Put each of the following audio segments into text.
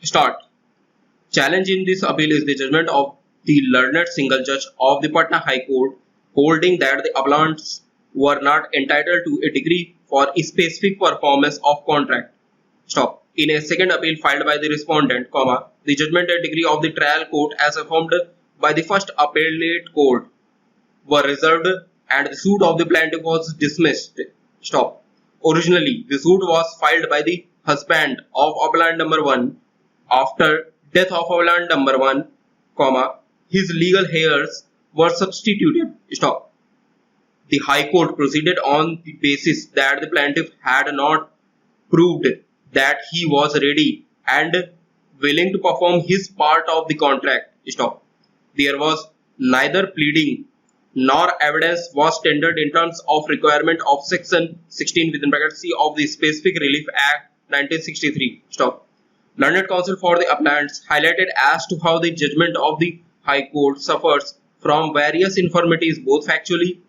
Start. Challenge in this appeal is the judgment of the learned single judge of the Patna High Court, holding that the appellants were not entitled to a degree for a specific performance of contract. Stop. In a second appeal filed by the respondent, the judgment and degree of the trial court as affirmed by the first appellate court were reserved and the suit of the plaintiff was dismissed. Stop. Originally, the suit was filed by the husband of appellant number 1. After death of appellant number 1, his legal heirs were substituted. Stop. The High Court proceeded on the basis that the plaintiff had not proved that he was ready and willing to perform his part of the contract. Stop. There was neither pleading nor evidence was tendered in terms of requirement of section 16 within bracket C of the Specific Relief Act 1963. Stop. Learned counsel for the appellants highlighted as to how the judgment of the High Court suffers from various infirmities both factually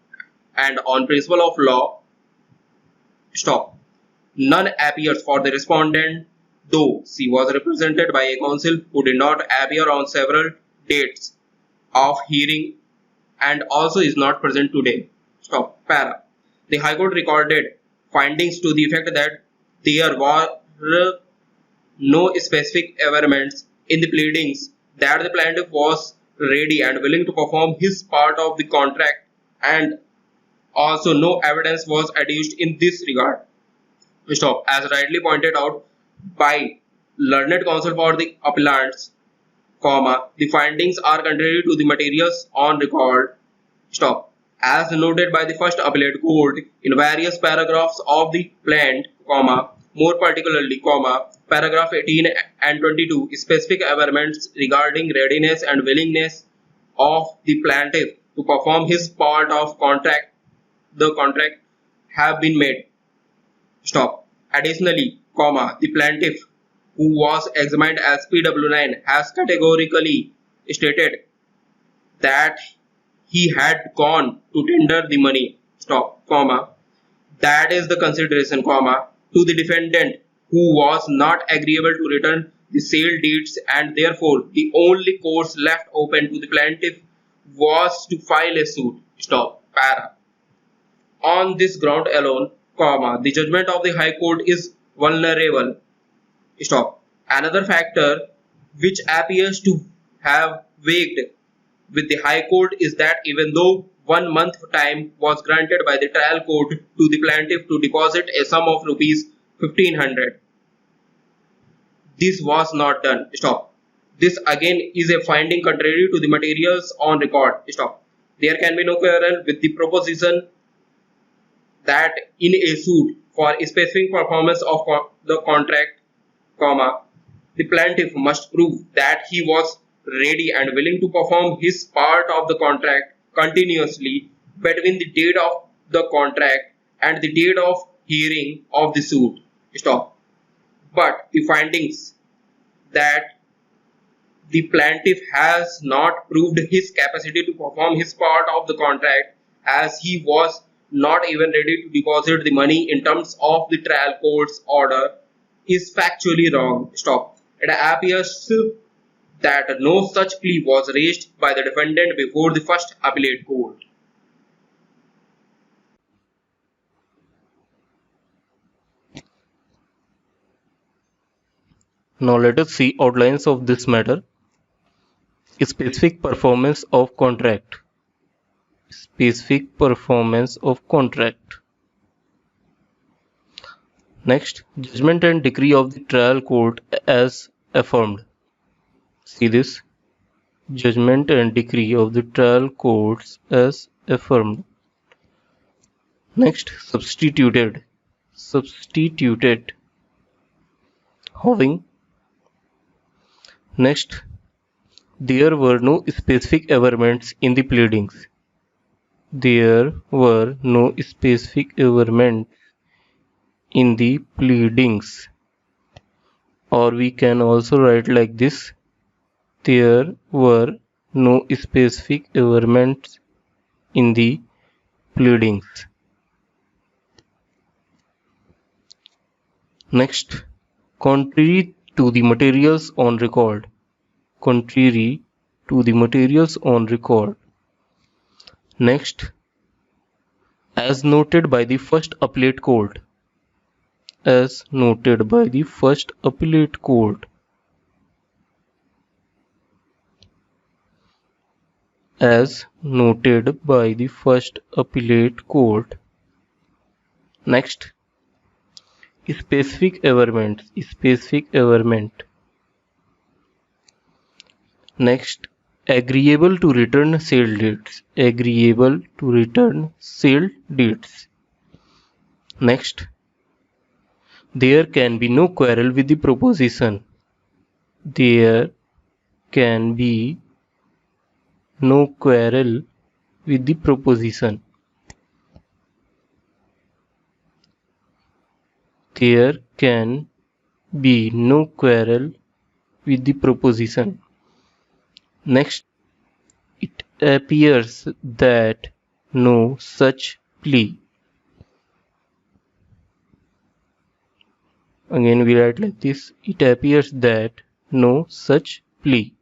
and on principle of law. Stop. None appears for the respondent, though she was represented by a counsel who did not appear on several dates of hearing and also is not present today. Stop. Para. The High Court recorded findings to the effect that there were no specific averments in the pleadings that the plaintiff was ready and willing to perform his part of the contract, and also no evidence was adduced in this regard. Stop. As rightly pointed out by learned counsel for the appellants, the findings are contrary to the materials on record. Stop. As noted by the first appellate court in various paragraphs of the plaint, more particularly, paragraph 18 and 22, specific averments regarding readiness and willingness of the plaintiff to perform his part of the contract have been made. Stop. Additionally, the plaintiff, who was examined as PW9, has categorically stated that he had gone to tender the money. Stop. That is the consideration, to the defendant who was not agreeable to return the sale deeds, and therefore the only course left open to the plaintiff was to file a suit. Stop. Para. On this ground alone, the judgment of the High Court is vulnerable. Stop. Another factor which appears to have weighed with the High Court is that even though 1 month time was granted by the trial court to the plaintiff to deposit a sum of rupees 1500, this was not done. Stop. This again is a finding contrary to the materials on record. Stop. There can be no quarrel with the proposition that in a suit for a specific performance of the contract, the plaintiff must prove that he was ready and willing to perform his part of the contract continuously between the date of the contract and the date of hearing of the suit. Stop. But the findings that the plaintiff has not proved his capacity to perform his part of the contract, as he was not even ready to deposit the money in terms of the trial court's order, is factually wrong. Stop. It appears that no such plea was raised by the defendant before the first appellate court. Now let us see outlines of this matter. Specific performance of contract. Specific performance of contract. Next, judgment and decree of the trial court as affirmed. See this. Judgment and decree of the trial courts as affirmed. Next, substituted. Substituted. Having. Next, there were no specific averments in the pleadings. There were no specific averments in the pleadings. Or we can also write like this. There were no specific averments in the pleadings. Next, contrary to the materials on record. Contrary to the materials on record. Next, as noted by the first appellate court. As noted by the first appellate court. As noted by the first appellate court. Next, specific averment. Specific averment. Next, agreeable to return sale dates. Agreeable to return sale dates. Next, there can be no quarrel with the proposition. There can be no quarrel with the proposition. There can be no quarrel with the proposition. Next, it appears that no such plea. Again we write like this. It appears that no such plea.